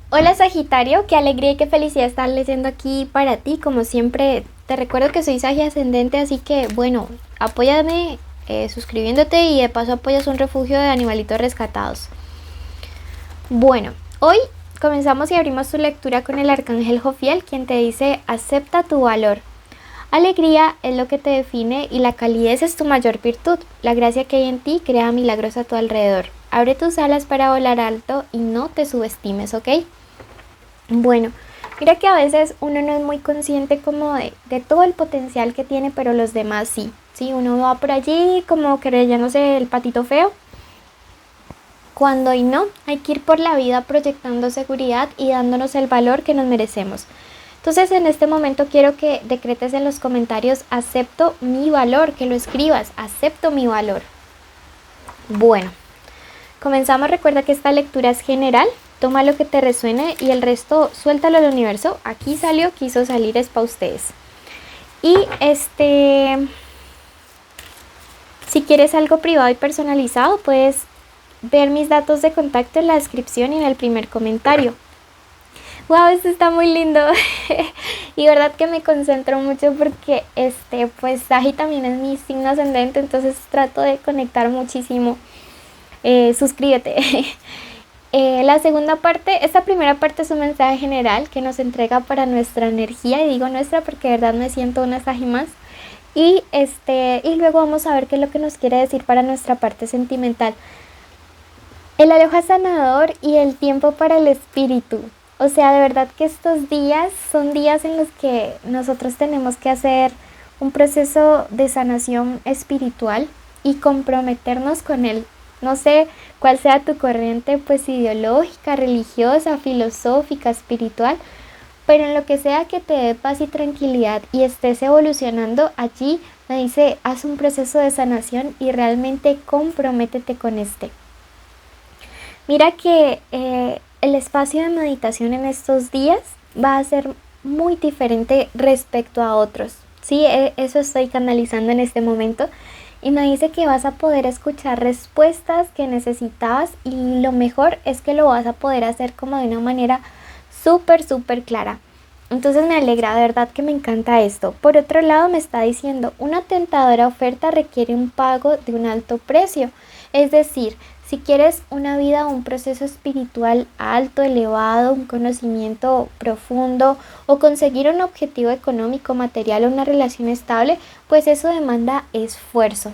Hola Sagitario, qué alegría y qué felicidad estar leyendo aquí para ti. Como siempre, te recuerdo que soy Sagi ascendente, así que bueno, apóyame suscribiéndote y de paso apoyas un refugio de animalitos rescatados. Bueno, hoy comenzamos y abrimos tu lectura con el arcángel Jofiel, quien te dice: acepta tu valor. Alegría es lo que te define y la calidez es tu mayor virtud. La gracia que hay en ti crea milagros a tu alrededor. Abre tus alas para volar alto y no te subestimes, ¿ok? Bueno, mira que a veces uno no es muy consciente como de todo el potencial que tiene, pero los demás sí. Sí, uno va por allí como creyéndose el patito feo, cuando y no, hay que ir por la vida proyectando seguridad y dándonos el valor que nos merecemos. Entonces en este momento quiero que decretes en los comentarios: acepto mi valor, que lo escribas: acepto mi valor. Bueno, comenzamos. Recuerda que esta lectura es general. Toma lo que te resuene y el resto suéltalo al universo. Aquí salió, quiso salir, es para ustedes. Y si quieres algo privado y personalizado, puedes ver mis datos de contacto en la descripción y en el primer comentario. Wow, esto está muy lindo. Y verdad que me concentro mucho porque pues Sagi también es mi signo ascendente, entonces trato de conectar muchísimo. Suscríbete. La segunda parte, esta primera parte es un mensaje general que nos entrega para nuestra energía, y digo nuestra porque de verdad me siento una Sagi más. Y luego vamos a ver qué es lo que nos quiere decir para nuestra parte sentimental. El aloja sanador y el tiempo para el espíritu. O sea, de verdad que estos días son días en los que nosotros tenemos que hacer un proceso de sanación espiritual y comprometernos con él. No sé cuál sea tu corriente, pues ideológica, religiosa, filosófica, espiritual, pero en lo que sea que te dé paz y tranquilidad y estés evolucionando, allí me dice: haz un proceso de sanación y realmente comprométete con este. Mira que el espacio de meditación en estos días va a ser muy diferente respecto a otros. Sí, eso estoy canalizando en este momento. Y me dice que vas a poder escuchar respuestas que necesitabas, y lo mejor es que lo vas a poder hacer como de una manera súper clara. Entonces me alegra, de verdad que me encanta esto. Por otro lado, me está diciendo: una tentadora oferta requiere un pago de un alto precio. Es decir, si quieres una vida o un proceso espiritual alto, elevado, un conocimiento profundo, o conseguir un objetivo económico, material o una relación estable, pues eso demanda esfuerzo,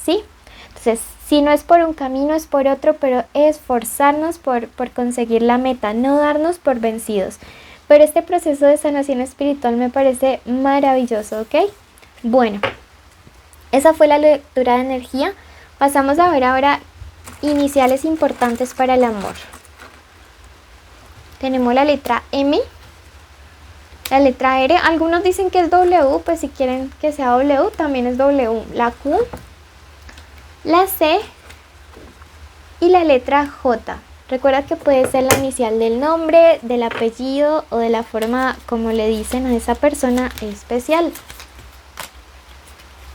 ¿sí? Entonces, si no es por un camino, es por otro, pero esforzarnos por conseguir la meta, no darnos por vencidos. Pero este proceso de sanación espiritual me parece maravilloso, ¿ok? Bueno, esa fue la lectura de energía. Pasamos a ver ahora iniciales importantes para el amor. Tenemos la letra M, la letra R. Algunos dicen que es W, pues si quieren que sea W, también es W. La Q, la C y la letra J. Recuerda que puede ser la inicial del nombre, del apellido o de la forma como le dicen a esa persona especial.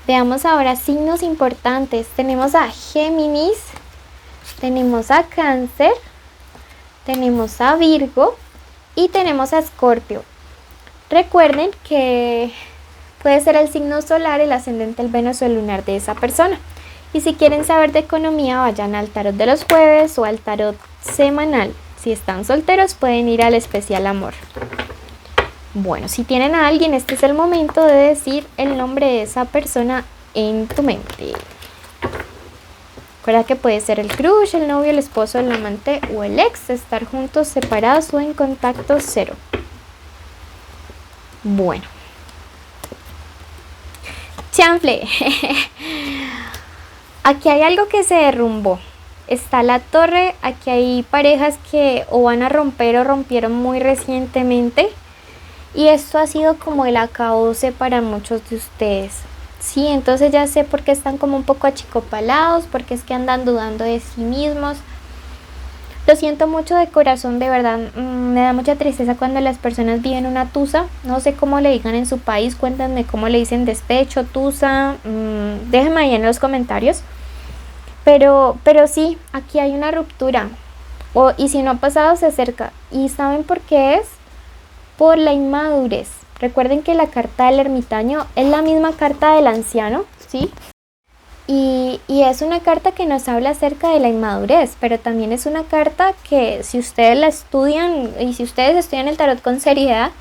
Veamos ahora signos importantes. Tenemos a Géminis, tenemos a Cáncer, tenemos a Virgo y tenemos a Escorpio. Recuerden que puede ser el signo solar, el ascendente, el Venus o el lunar de esa persona. Y si quieren saber de economía, vayan al tarot de los jueves o al tarot semanal. Si están solteros, pueden ir al especial amor. Bueno, si tienen a alguien, este es el momento de decir el nombre de esa persona en tu mente. Recuerda que puede ser el crush, el novio, el esposo, el amante o el ex. Estar juntos, separados o en contacto cero. Bueno. Chanfle. Aquí hay algo que se derrumbó. Está la torre. Aquí hay parejas que o van a romper o rompieron muy recientemente. Y esto ha sido como el acabose para muchos de ustedes. Sí, entonces ya sé por qué están como un poco achicopalados, porque es que andan dudando de sí mismos. Lo siento mucho de corazón, de verdad. Me da mucha tristeza cuando las personas viven una tusa. No sé cómo le digan en su país. Cuéntenme cómo le dicen: despecho, tusa. Déjenme ahí en los comentarios. Pero sí, aquí hay una ruptura. y si no ha pasado, se acerca. ¿Y saben por qué es? Por la inmadurez. Recuerden que la carta del ermitaño es la misma carta del anciano, ¿sí? Y es una carta que nos habla acerca de la inmadurez, pero también es una carta que si ustedes la estudian y si ustedes estudian el tarot con seriedad,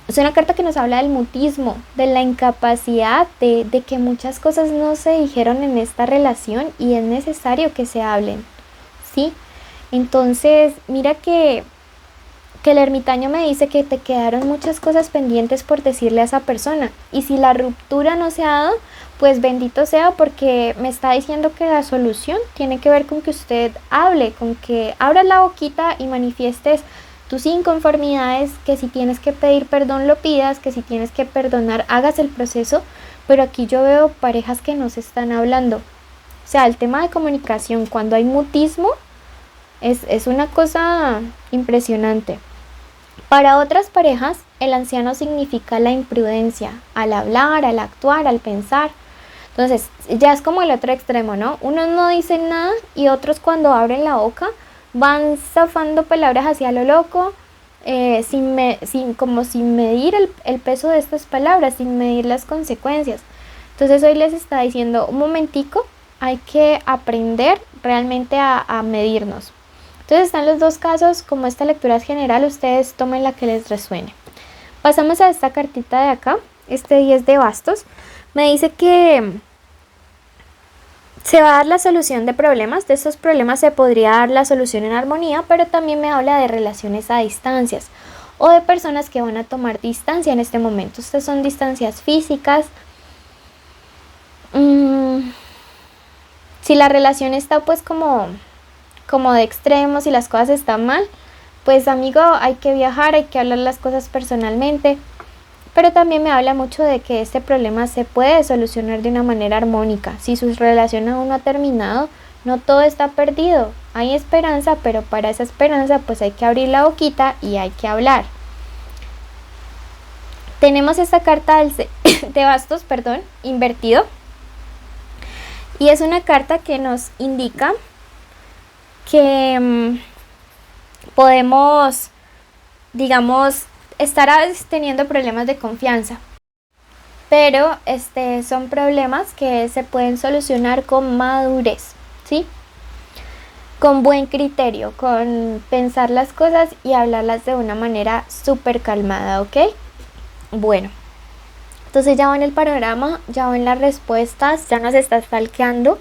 es una carta que nos habla del mutismo, de la incapacidad, de que muchas cosas no se dijeron en esta relación y es necesario que se hablen, ¿sí? Entonces, mira que el ermitaño me dice que te quedaron muchas cosas pendientes por decirle a esa persona. Y si la ruptura no se ha dado, pues bendito sea, porque me está diciendo que la solución tiene que ver con que usted hable, con que abras la boquita y manifiestes tus inconformidades, que si tienes que pedir perdón lo pidas, que si tienes que perdonar hagas el proceso. Pero aquí yo veo parejas que no se están hablando. O sea, el tema de comunicación cuando hay mutismo es una cosa impresionante. Para otras parejas, el anciano significa la imprudencia, al hablar, al actuar, al pensar. Entonces, ya es como el otro extremo, ¿no? Unos no dicen nada y otros cuando abren la boca van zafando palabras hacia lo loco, como sin medir el peso de estas palabras, sin medir las consecuencias. Entonces hoy les está diciendo, un momentico, hay que aprender realmente a medirnos. Entonces están los dos casos, como esta lectura es general, ustedes tomen la que les resuene. Pasamos a esta cartita de acá, este 10 de bastos. Me dice que se va a dar la solución de problemas, de estos problemas se podría dar la solución en armonía, pero también me habla de relaciones a distancias o de personas que van a tomar distancia en este momento. Estas son distancias físicas. Si la relación está pues como de extremos y las cosas están mal, pues amigo, hay que viajar, hay que hablar las cosas personalmente. Pero también me habla mucho de que este problema se puede solucionar de una manera armónica. Si su relación aún no ha terminado, no todo está perdido. Hay esperanza, pero para esa esperanza pues hay que abrir la boquita y hay que hablar. Tenemos esta carta de bastos, invertido. Y es una carta que nos indica que podemos, digamos, estar a veces teniendo problemas de confianza, pero son problemas que se pueden solucionar con madurez, ¿sí? Con buen criterio, con pensar las cosas y hablarlas de una manera súper calmada, ¿ok? Bueno, entonces ya va en el panorama, ya va en las respuestas, ya nos está stalkeando.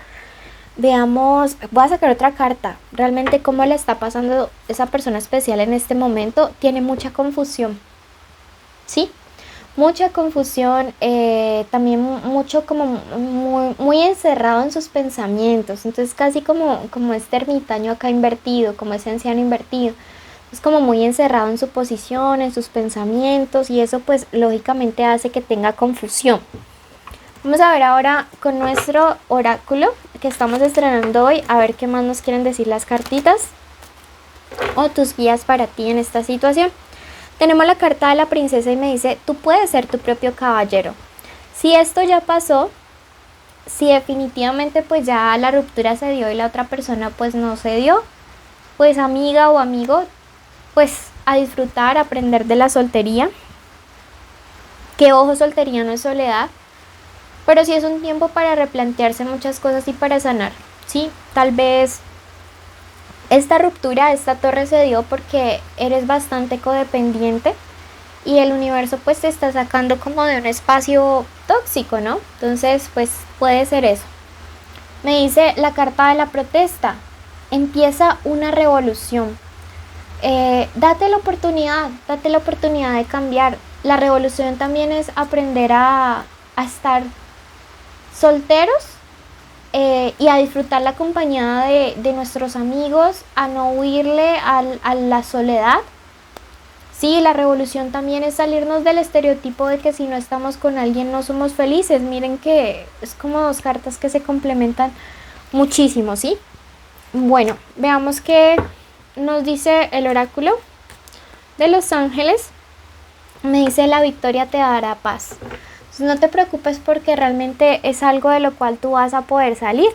Veamos, voy a sacar otra carta. Realmente cómo le está pasando esa persona especial en este momento. Tiene mucha confusión, ¿sí? Mucha confusión, también mucho como muy encerrado en sus pensamientos. Entonces casi como este ermitaño acá invertido, como ese anciano invertido. Es como muy encerrado en su posición, en sus pensamientos, y eso pues lógicamente hace que tenga confusión. Vamos a ver ahora con nuestro oráculo que estamos estrenando hoy, a ver qué más nos quieren decir las cartitas o tus guías para ti en esta situación. Tenemos la carta de la princesa y me dice, tú puedes ser tu propio caballero. Si esto ya pasó, si definitivamente pues ya la ruptura se dio y la otra persona pues no se dio, pues amiga o amigo, pues a disfrutar, a aprender de la soltería. Que ojo, soltería no es soledad. Pero sí es un tiempo para replantearse muchas cosas y para sanar, ¿sí? Tal vez esta ruptura, esta torre se dio porque eres bastante codependiente y el universo pues te está sacando como de un espacio tóxico, ¿no? Entonces pues puede ser eso. Me dice la carta de la protesta, empieza una revolución. Date la oportunidad de cambiar. La revolución también es aprender a estar solteros y a disfrutar la compañía de nuestros amigos, a no huirle a la soledad. Sí, la revolución también es salirnos del estereotipo de que si no estamos con alguien no somos felices. Miren que es como dos cartas que se complementan muchísimo, ¿sí? Bueno, veamos qué nos dice el oráculo de los ángeles. Me dice, la victoria te dará paz. No te preocupes porque realmente es algo de lo cual tú vas a poder salir.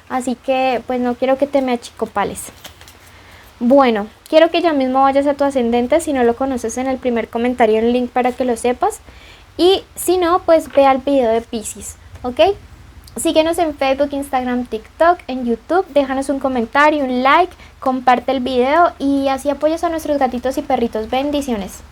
Así que pues no quiero que te me achicopales. Bueno, quiero que ya mismo vayas a tu ascendente, si no lo conoces en el primer comentario el link para que lo sepas. Y si no, pues ve al video de Piscis, ¿ok? Síguenos en Facebook, Instagram, TikTok, en YouTube, déjanos un comentario, un like, comparte el video y así apoyas a nuestros gatitos y perritos. Bendiciones.